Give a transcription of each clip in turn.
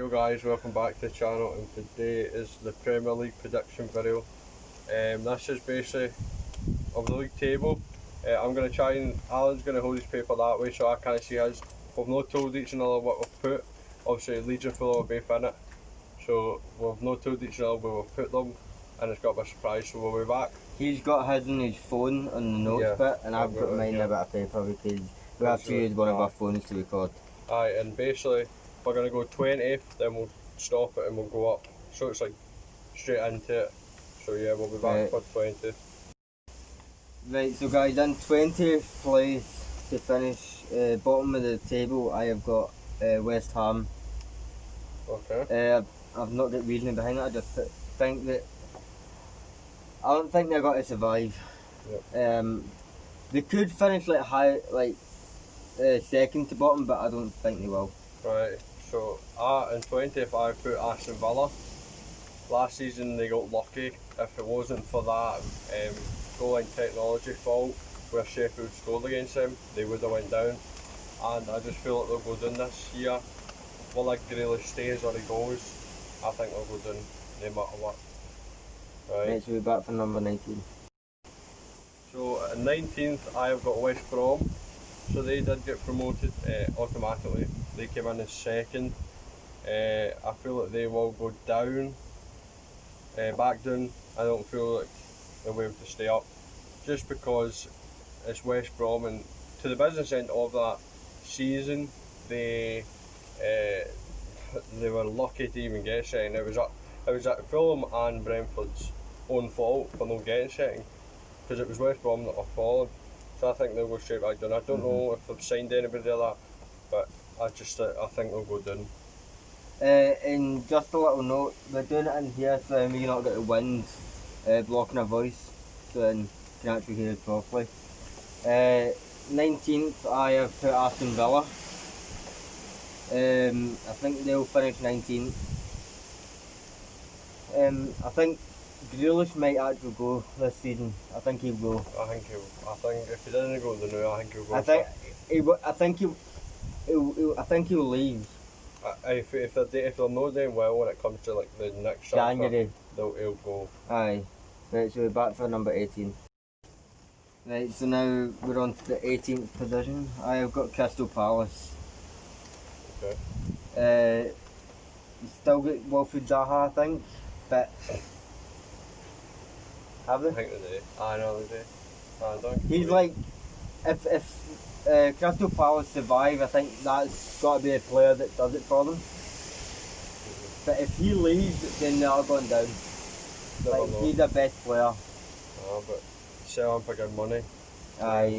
guys, welcome back to the channel, and today is the Premier League prediction video. This is basically of the league table. I'm going to try and Alan's going to hold his paper that way so I can't see his. We've not told each other what we've put. Obviously Leeds and Fulham are both in it, so we've not told each other where we've put them, and it's got a bit of surprise, so we'll be back. He's got his on his phone on the notes bit, and I've got mine in a bit of paper because we have to use one of our phones to record. Aye, and basically we're going to go 20th, then we'll stop it and we'll go up. So it's like straight into it. So yeah, we'll be back for 20th. Right, so guys, in 20th place to finish bottom of the table, I have got West Ham. Okay. I've not got reasoning behind it. I just think that I don't think they're going to survive. Yep. They could finish like second to bottom, but I don't think they will. Right. So in 20th I put Aston Villa. Last season they got lucky. If it wasn't for that goal line technology fault where Sheffield scored against them, they would have went down. And I just feel like they'll go down this year. Well, like Grealish stays or he goes, I think they'll go down no matter what. Right, so we're back for number 19. So at 19th I have got West Brom. So they did get promoted automatically. They came in as second. I feel like they will go down, back down. I don't feel like they'll be able to stay up, just because it's West Brom, and to the business end of that season, they were lucky to even get second. It was at Fulham and Brentford's own fault for not getting second, because it was West Brom that were falling. So I think they'll go straight back down. I don't know if they've signed anybody like that, but I think they'll go down. And just a little note, we're doing it in here so then we not get the wind blocking our voice, so then you can actually hear it properly. 19th I have put Aston Villa. I think they'll finish 19th. I think Grealish might actually go this season. I think he'll go. I think if he doesn't go the new, I think he'll go. I think he'll leave. If they're not doing well when it comes to like the next January, he'll go. Aye. Right, so we're back for number 18. Right, so now we're on to the 18th position. I have got Crystal Palace. Okay. Still got Wilfried Zaha, I think, but have they? I think they do. I know they do. I don't. He's like, if Crystal Palace survive, I think that's got to be a player that does it for them. But if he leaves, then they're going down. Like, he's the best player. But sell him for good money. Aye,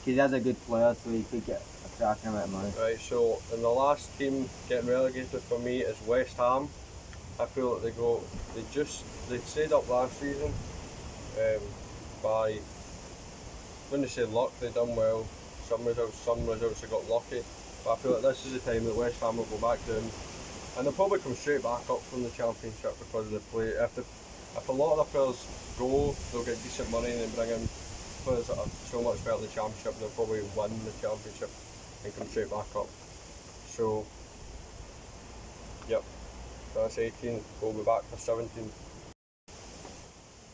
he is a good player, so he could get a cracking amount of money. Right, so and the last team getting relegated for me is West Ham. I feel like they stayed up last season by, when they say luck, they done well. Some results they got lucky, but I feel like this is the time that West Ham will go back down, and they'll probably come straight back up from the Championship because they play. If a lot of the players go, they'll get decent money and then bring in players that are so much better than the Championship, they'll probably win the Championship and come straight back up. So, yep, that's 18. We'll be back for 17.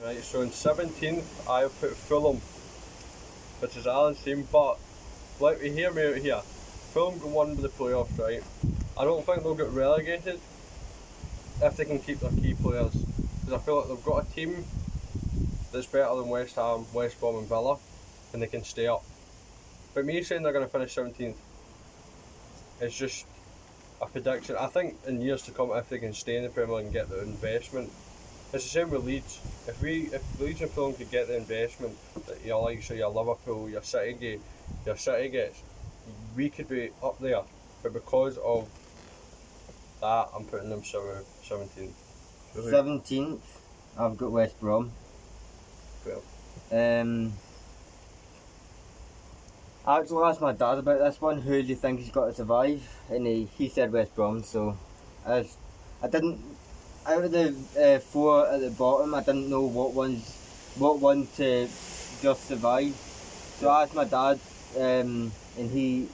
Right, so in 17th, I have put Fulham, which is Alan's team, but let me hear me out here. Fulham can win the playoffs, right? I don't think they'll get relegated if they can keep their key players, because I feel like they've got a team that's better than West Ham, West Brom and Villa, and they can stay up. But me saying they're going to finish 17th is just a prediction. I think in years to come, if they can stay in the Premier League and get the investment, it's the same with Leeds. If Leeds and Fulham could get the investment that your likes of your Liverpool, your City gets, we could be up there. But because of that, I'm putting them 17th. 17th, I've got West Brom. Well. I actually asked my dad about this one. Who do you think he's got to survive? And he said West Brom. So I didn't. Out of the four at the bottom, I didn't know what one to just survive. So I asked my dad, and he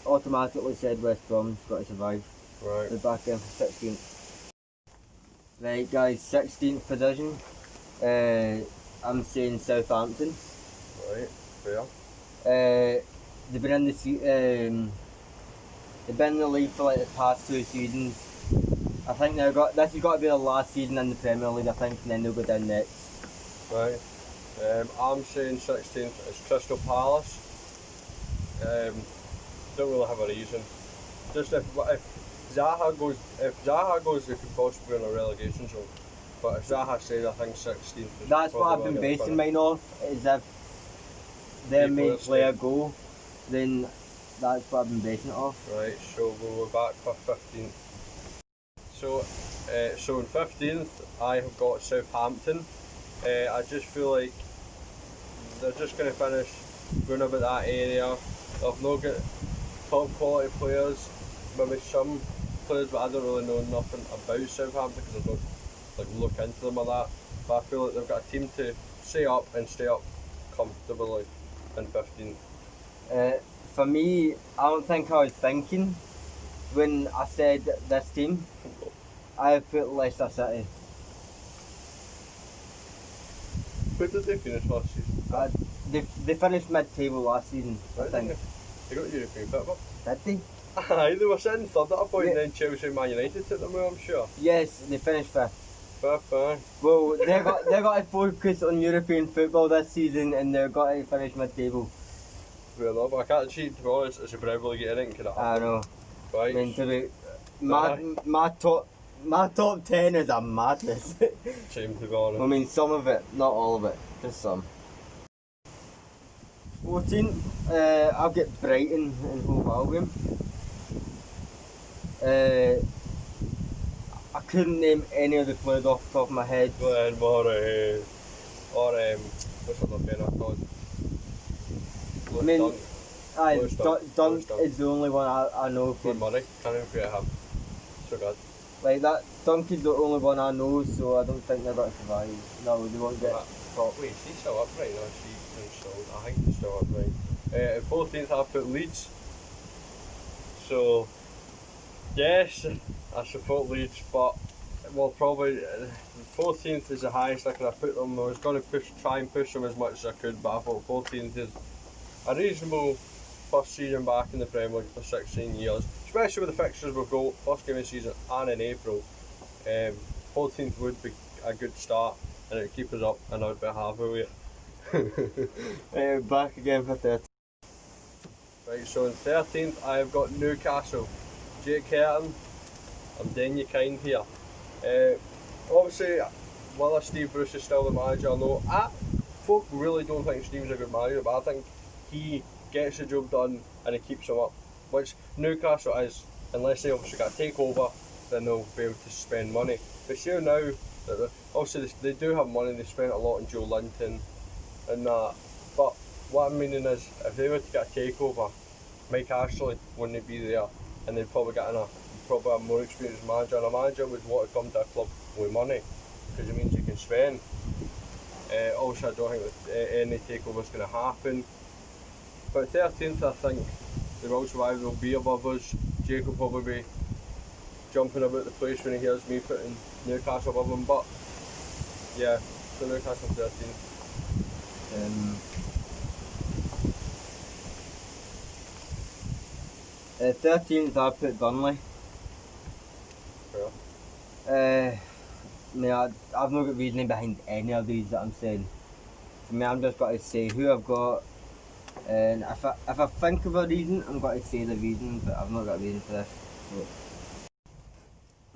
automatically said West Brom's got to survive. Right. They're back in for 16th. Right, guys, 16th position. I'm saying Southampton. Right. Fair. They've been in they've been in the league for like the past 2 seasons. I think this has got to be the last season in the Premier League, I think, and then they'll go down next. Right. I'm saying 16th is Crystal Palace. Don't really have a reason. Just if Zaha goes, they could possibly be in a relegation zone. But if Zaha stays, I think 16th is That's what I've probably been gonna basing finish. mine off, is if their People main are player staying. go, then that's what I've been basing it off. Right, so we're back for 15th. So in 15th, I have got Southampton. I just feel like they're just going to finish going about that area. They've not got top quality players, maybe some players, but I don't really know nothing about Southampton because I don't like look into them or that. But I feel like they've got a team to stay up comfortably in 15th. For me, I don't think I was thinking when I said this team. I have put Leicester City. Where did they finish last season? They finished mid-table last season, I Right, think. they got European football. Did they? Aye, they were sitting third at a point, Yeah. and then Chelsea and Man United took them away, I'm sure. Yes, they finished 5th. Fair. Well, they got to focus on European football this season, and they've got to finish mid-table. Fair enough. I can't see, to be honest, it's a Premier League, anything could happen. I know. Right. I mean, to be my top 10 is a madness. Same, to be honest. I mean, some of it, not all of it, just some. 14th, I'll get Brighton and Hove Albion. I couldn't name any of the players off the top of my head. Glenn Murray, or what's the other player called? I mean, Lewis Dunk. Dunk Lewis Dunk. is the only one I know. Glenn Murray, can't even forget him. So good. Like that, Dunk is the only one I know, so I don't think they're going to survive. No, they won't get top. Wait, is he still up right now? I think he's still up right. At 14th, I put Leeds. So, yes, I support Leeds, but well, probably 14th is the highest I could have put them. I was going to try and push them as much as I could, but I thought 14th is a reasonable first season back in the Premier League for 16 years, especially with the fixtures we've got, first game of the season and in April. 14th would be a good start, and it would keep us up, and I would be happy with it. Back again for 30. Right, so in 13th I have got Newcastle. Jake Curtin, I'm doing you kind here. Obviously, whether Steve Bruce is still the manager or not, folk really don't think Steve's a good manager, but I think he gets the job done and he keeps them up, which Newcastle is, unless they obviously got a takeover, then they'll be able to spend money. But sure now, that obviously they do have money, they spent a lot on Joe Linton and that, but what I'm meaning is, if they were to get a takeover, Mike Ashley wouldn't be there, and they'd probably get a more experienced manager, and a manager would want to come to a club with money, because it means you can spend. Also, I don't think that any takeover is going to happen. But 13th, I think they will survive, they'll be above us. Jake will probably be jumping about the place when he hears me putting Newcastle above him, but yeah, so Newcastle 13th. 13th, I put Burnley. Yeah. I've not got reasoning behind any of these that I'm saying. For me, I'm just got to say who I've got, and if I think of a reason, I'm going to say the reason, but I've not got a reason for this. So.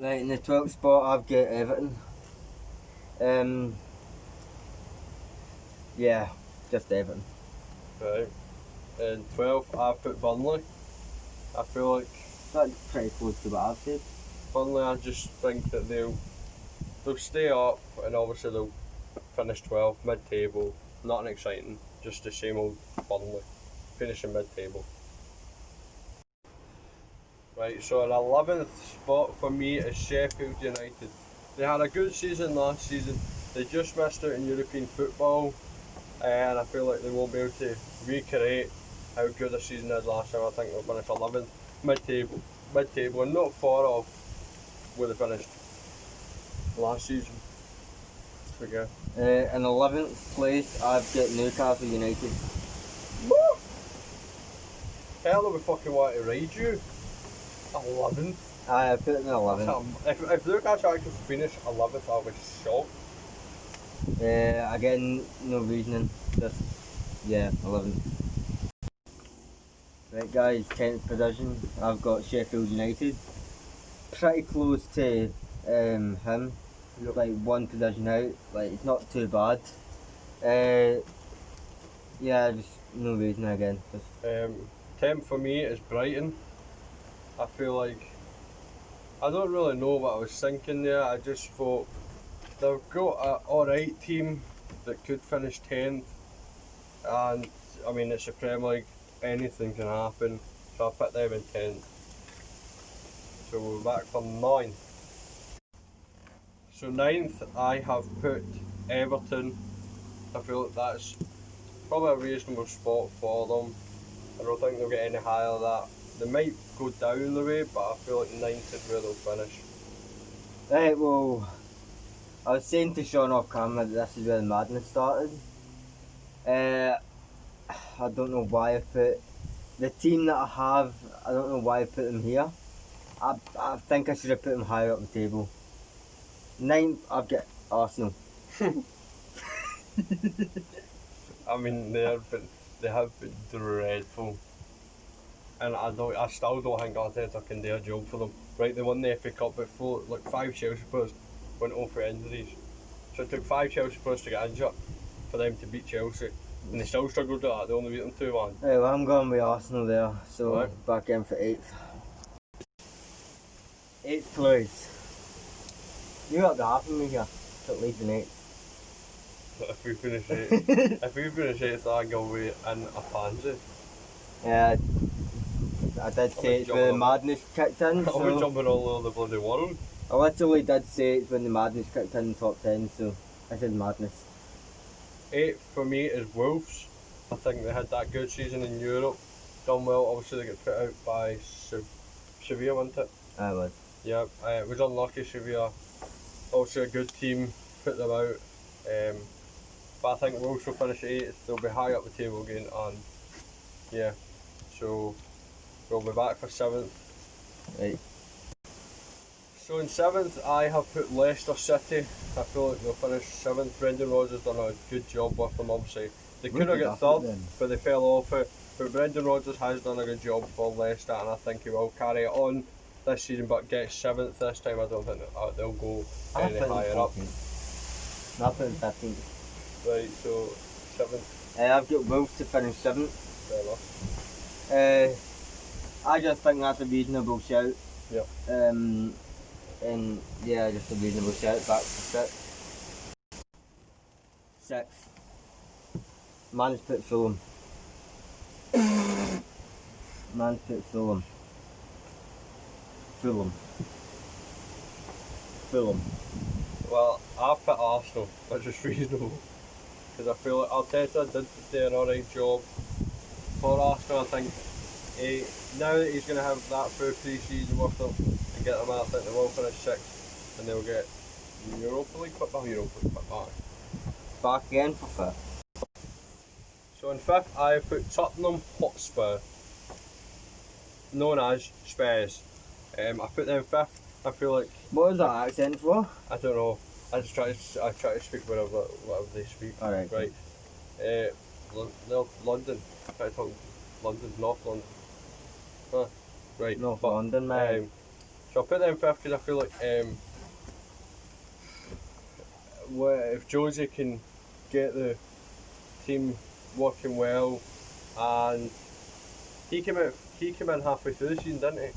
Right, in the 12th spot, I've got Everton. Yeah, just Everton. Right. In 12th, I've put Burnley. I feel like That's pretty close to what I've said. Burnley, I just think that they'll stay up, and obviously they'll finish 12th, mid-table, nothing exciting, just the same old Burnley, finishing mid-table. Right, so an 11th spot for me is Sheffield United. They had a good season last season, they just missed out in European football, and I feel like they won't be able to recreate how good the season is last time. I think they'll finish 11th, mid-table. mid-table and not far off where they finished last season. So yeah. In 11th place, I've got Newcastle United. What? Hell, we fucking want to ride you. 11th. I put them in 11th. If Newcastle actually finish 11th, I'll be shocked. Again, no reasoning. Just, yeah, 11th. Right, guys, 10th position. I've got Sheffield United. Pretty close to him. Yep. Like one position out. Like it's not too bad. Yeah, just no reason again. Just 10th for me is Brighton. I feel like I don't really know what I was thinking there. I just thought they've got an alright team that could finish 10th, and I mean it's the Premier League, anything can happen. So I put them in 10th. So we're back for 9th. So 9th I have put Everton. I feel like that's probably a reasonable spot for them. I don't think they'll get any higher than that. They might go down the way, but I feel like 9th is where they'll finish. Right, well, I was saying to Sean off camera that this is where the madness started. I don't know why I put the team that I have. I don't know why I put them here. I think I should have put them higher up the table. 9th, I've got Arsenal. I mean, they have been dreadful, and I still don't think Arteta can do a job for them. Right, they won the FA Cup before, like 5 Chelsea players went off for injuries, so it took 5 Chelsea players to get injured for them to beat Chelsea, and they still struggled with that. They only beat them 2-1. Right, well, I'm going with Arsenal there, so Right. back in for 8th. 8th place. You got to happen me here, to at least an 8th. If we finish 8th, if we finish 8th, I go with in a pansy. Yeah, I did say it's when the madness kicked in, I'm so jumping all over the bloody world. I literally did say it's when the madness kicked in the top 10, so I said madness. 8th for me is Wolves. I think they had that good season in Europe, done well. Obviously they got put out by Sevilla, wasn't it? I was. Yeah, it was unlucky. Sevilla, also a good team, put them out. But I think Wolves will finish 8th. They'll be high up the table again, and yeah, so we'll be back for 7th. Right. So in 7th, I have put Leicester City. I feel like they'll finish 7th. Brendan Rodgers done a good job with them. Obviously, they could have got 3rd, but they fell off it. But Brendan Rodgers has done a good job for Leicester, and I think he will carry it on this season. But get 7th this time, I don't think they'll go any higher up. I'll put in 15th. Right, so 7th. I've got Wolves to finish 7th. Fair enough. I just think that's a reasonable shout. Yep. And yeah, just a reasonable shout. Back to 6th. 6th. Man's put Fulham. Man's put Fulham. Fulham. Well, I've put Arsenal, which is reasonable, because I feel like Arteta did do an alright job for Arsenal. I think now that he's going to have that full pre-season with them and get them out, I think they will finish 6th and they'll get Europa League, back. Back again for 5th. So in 5th, I put Tottenham Hotspur, known as Spurs. I put them 5th. I feel like, What was that accent for? I don't know. I try to speak whatever they speak. Alright. Right. London. Try to talk London, North London. Right. North but, London, man. So I put them 5th because I feel like if Josie can get the team working well, and he came in halfway through the season, didn't he?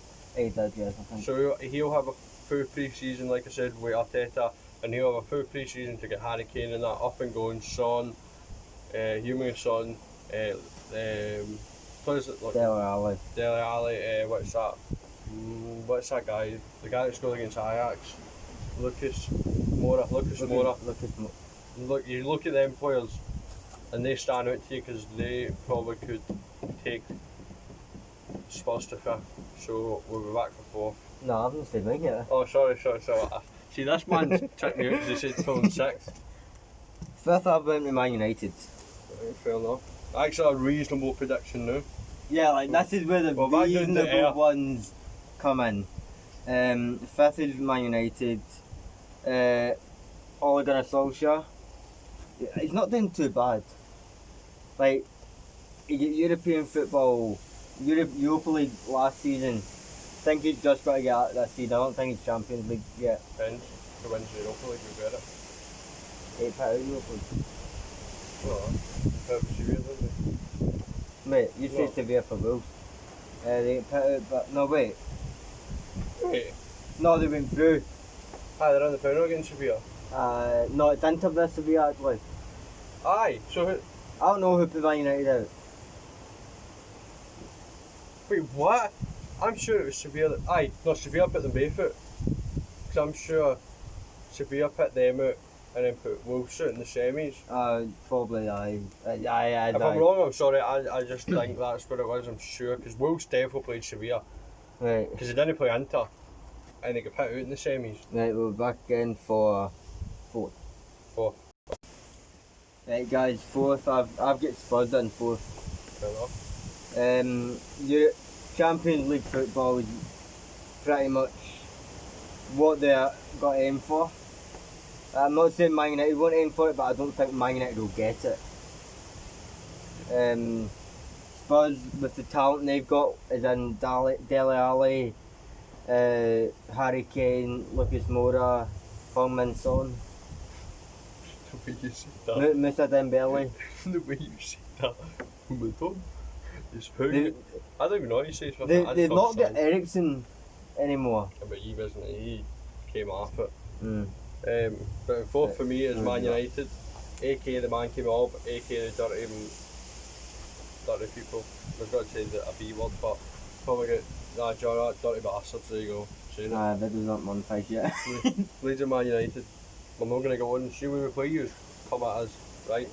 He did, yes, I think. So he'll have a full pre-season, like I said, with Arteta, and he'll have a full pre-season to get Harry Kane and that up and going. Son, Heung-min Son, what is it? Like, Dele Alli. Dele Alli, what's that? What's that guy? The guy that scored against Ajax? Lucas Moura. Look, you look at them players, and they stand out to you because they probably could take Spurs to 5th, so we'll be back for 4th. No, I haven't said mine yet. Oh, sorry. See, this man's tricked me out because he said Fulham 6th. 5th, I've went with Man United. Fair enough. Actually, a reasonable prediction now. Yeah, like this is where the Well, back down to reasonable earth. ones come in. 5th is Man United. Ole Gunnar Solskjaer. He's not doing too bad. Like, he get European football, Europa League last season. I think he's just got to get out this season. I don't think he's Champions League yet. Depends. Who wins the Europa League, we get it. 8 out of Europa League. Oh, that's Sevilla, isn't it? Mate, you say Well. Sevilla for Wolves. They put out, but no, wait. Wait. No, they went through. They're in the final against Sevilla. No, it's Inter versus Sevilla actually. Aye, so I don't know who put Man United out. wait, what? I'm sure it was Sevilla. Aye, no, Sevilla put them both out. Because I'm sure Sevilla put them out and then put Wolves out in the semis. Probably aye. Aye. If I'm wrong, I'm sorry. I just think that's what it was. I'm sure because Wolves definitely played Sevilla Right, because they didn't play Inter and they got put out in the semis. right, we're back in for 4th. 4th. Right, guys, 4th. I've got Spurs in 4th. Fair enough. Your Champions League football is pretty much what they got to aim for. I'm not saying Man United won't aim for it, but I don't think Man United will get it. Spurs, with the talent they've got, is in Dele Alli, Harry Kane, Lucas Moura, Heung-min Son, The way you said that. Moussa Dembele. The way you said that. Muton. It's who? They- I don't even know what you say. So They've not got Ericsson anymore. But he wasn't. He came off it. Mm. But 4th for me is Mm, Man yeah. United. AK the man came up. AK the dirty people. We've got to change it a B word, but probably get dirty bastards. There you go. Saying it. That was not monetized yet. Leeds and Man United. We're not going to go on and see where we play you. Come at us, right?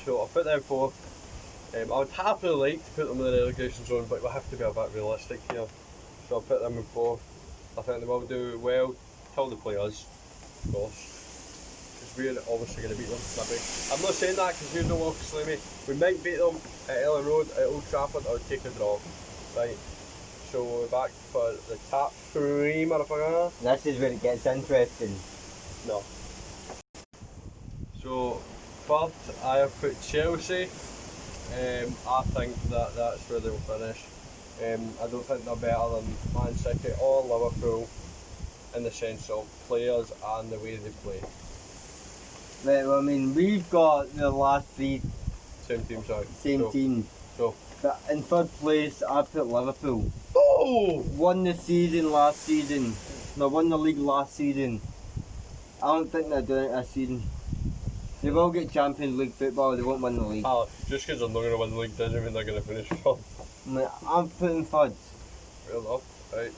So I'll put them 4th. I would happily like to put them in the relegation zone, but we have to be a bit realistic here. So I'll put them in 4th. I think they will do well till they play us, of course. Because we're obviously going to beat them. Maybe. I'm not saying that because you know obviously me. We might beat them at Ellen Road, at Old Trafford, or take a draw. Right. So we're back for the top 3, motherfucker. This is where it gets interesting. No. So, 3rd, I have put Chelsea. I think that's where they'll finish. I don't think they're better than Man City or Liverpool in the sense of players and the way they play. Right, well, I mean, we've got the last 3 Same team, sorry. same So- teams. so. But in 3rd place, I put Liverpool. Oh! Won the season last season. No, won the league last season. I don't think they're doing it this season. They will get Champions League football, they won't win the league. Just because they're not going to win the league doesn't mean they're going to finish 3rd. I'm putting 3rd. Fair enough. Right.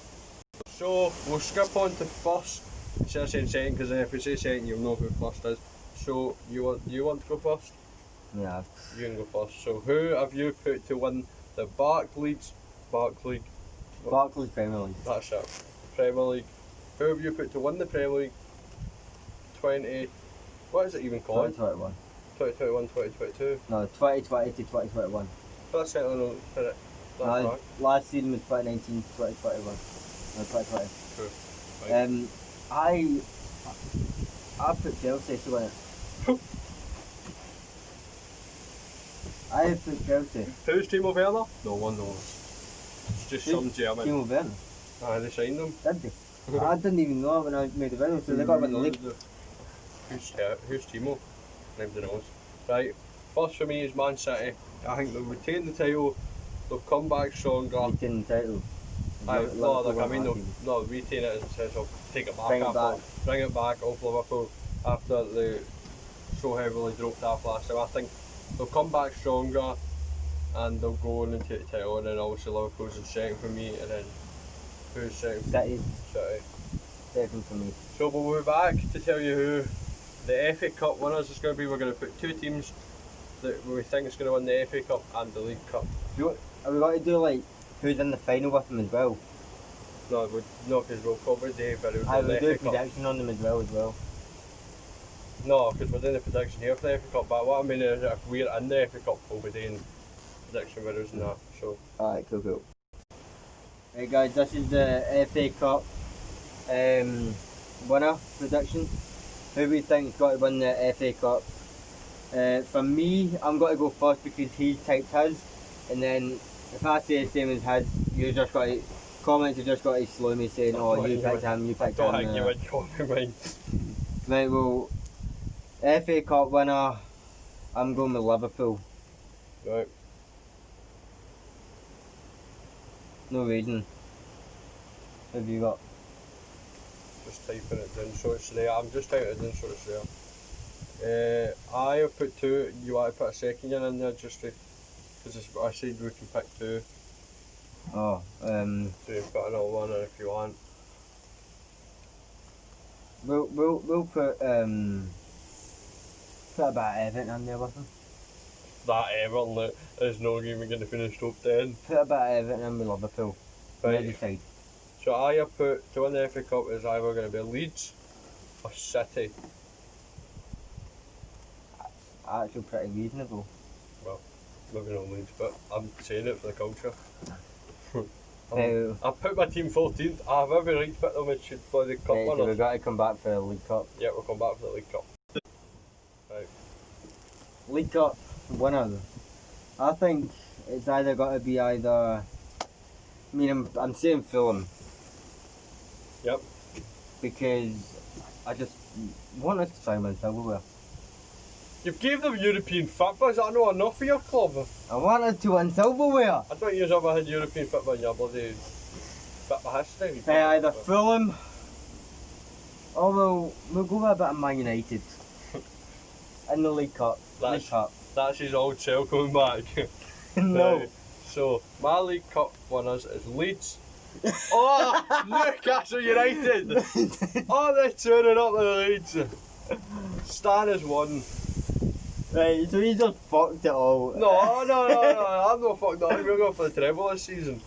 So, we'll skip on to 1st. Instead of saying 2nd, because if we say 2nd, you'll know who 1st is. So, you want to go 1st? Yeah. You can go 1st. So, who have you put to win the Barclays? Barclays. Barclays Premier League. That's it. Premier League. Who have you put to win the Premier League? 20. What is it even called? 2021. 2021, 2022. No, 2020 to 2021. But that's certainly not correct. That's No, right. last season was 2019 to 2021. No, 2020. True. Right. I put Chelsea to win it. I have put Chelsea. Who's Timo Werner? No one knows. It's just some German. Timo Werner. They signed him. Did they? I didn't even know it when I made the video, so they got to win the league. Who's Timo? Nobody knows. Right. 1st for me is Man City. I think they'll retain the title. They'll come back stronger. Retain the title. They'll retain it in the sense of take it back. Bring it back off Liverpool after they so heavily dropped off last time. I think they'll come back stronger and they'll go on and take the title, and then obviously Liverpool's in 2nd for me, and then who's 2nd? City. City. 2nd for me. So we'll be back to tell you who the FA Cup winners is going to be. We're going to put 2 teams that we think is going to win the FA Cup and the League Cup. Are we going to do like who's in the final with him as well. No, because we'll probably do videos I on the will do a FA Cup. prediction on them as well. No, because we're doing the prediction here for the FA Cup. But what I mean is, if we're in the FA Cup, we'll be doing prediction videos and that. So. Alright, cool. Right guys, this is the FA Cup winner prediction. Who we think has got to win the FA Cup? For me, I'm going to go first because he typed his, and then if I say the same as his, you just got to comments. You just got to slow me saying, "Oh, you picked him, you picked him." Don't think you would copy mine. Right, well, FA Cup winner, I'm going with Liverpool. Right. No reason. Who have you got? Just typing it down so it's there. I'm just typing it down so it's there. I have put 2. You want to put a second one in there just to, because I said we can pick 2. Oh, So you put another one in if you want. we'll put a bit of Everton in there with him. That Everton is not even going to finish top 10. Put a bit of Everton in with Liverpool. Right. Decide. So I have put to win the FA Cup is either going to be Leeds or City. Actually, pretty reasonable. Well, maybe not Leeds, but I'm saying it for the culture. Now, I put my team 14th. I have every right to put them and should play the cup right, so winners. we've got to come back for the League Cup. Yeah, we'll come back for the League Cup. Right. League Cup winner. I think it's either got to be either. I mean, I'm saying Fulham. Yep. Because I just want us to try and win silverware. You've gave them European football. Is that not enough for your club? I want us to win silverware. I don't think you've ever had European football in your bloody football history. Either Fulham or we'll go with a bit of Man United in the League Cup. League Cup. That's his old self coming back. No. Right. So, my League Cup winners is Leeds. Oh, Newcastle United! Oh, they're turning up the Leeds. Stan has won. Right, so he just fucked it all. No, I'm not fucked up. We're going for the treble this season.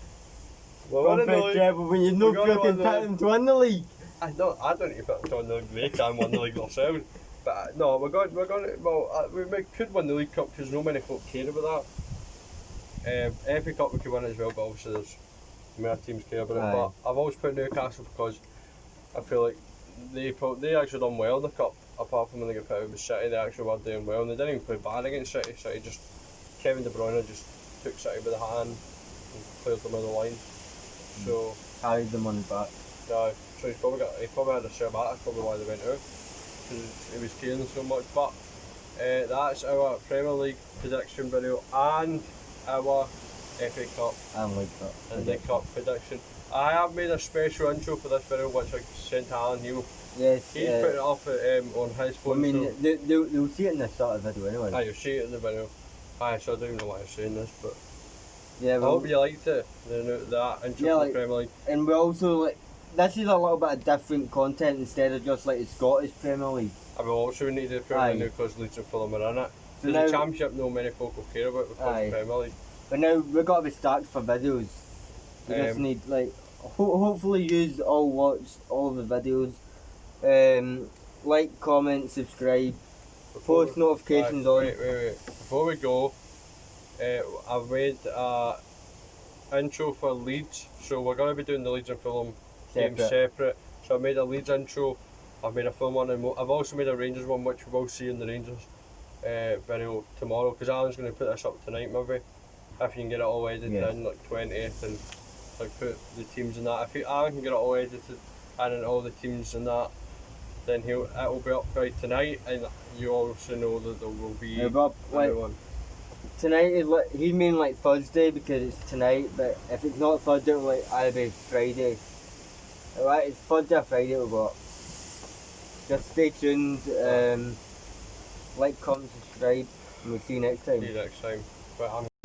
We're Going winning for the the league. treble when you've no We're gonna fucking win the picked them to win the league. I don't need to put on the league. They can win the league themselves. But no, we're going. Well, we could win the League Cup because no many folk care about that. FA Cup we could win it as well, but obviously there's more teams care about it. Aye. But I've always put Newcastle because I feel like they actually done well in the cup. Apart from when they got put out with City, they actually were doing well, and they didn't even play bad against City. City just Kevin De Bruyne just took City by the hand and cleared them on the line. So Carried them on his back. yeah, so he probably had a share back. That's probably why they went out, because he was caring so much. But that's our Premier League prediction video and our FA Cup And League Cup. and League Cup prediction. I have made a special intro for this video which I sent to Alan Neal. Yes. He's put it up on his I phone. mean, so they'll see it in the start of the video anyway. aye, you'll see it in the video. Aye, so I don't even know why I'm saying this, but Yeah, I well, hope you liked it. That intro Yeah, for like- the Premier League. and we also like this is a little bit of different content instead of just like the Scottish Premier League. I will also need to Premier Aye. League because Leeds and Fulham are in it. So The now, Championship no many folk will care about because Aye. of Premier League. but now we've got to be stacked for videos. We just need like hopefully you all watch all of the videos. Like, comment, subscribe, Before post we- notifications Aye, on. Wait. Before we go, I've made a intro for Leeds, so we're going to be doing the Leeds and Fulham games separate. So I made a Leeds intro, I've made a Fulham one, and I've also made a Rangers one, which we will see in the Rangers video tomorrow, because Alan's going to put this up tonight maybe, if you can get it all edited Yes. in, like 20th, and like put the teams in that. If Alan can get it all edited and all the teams in that, then it'll be up by tonight, and you also know that there will be Yeah, but like another one. tonight is like he mean like Thursday because it's tonight, but if it's not Thursday, it'll like either be Friday. Alright, it's Thursday or Friday we've got. Just stay tuned. Like, comment, subscribe, and we'll see you next time. See you next time. But I'm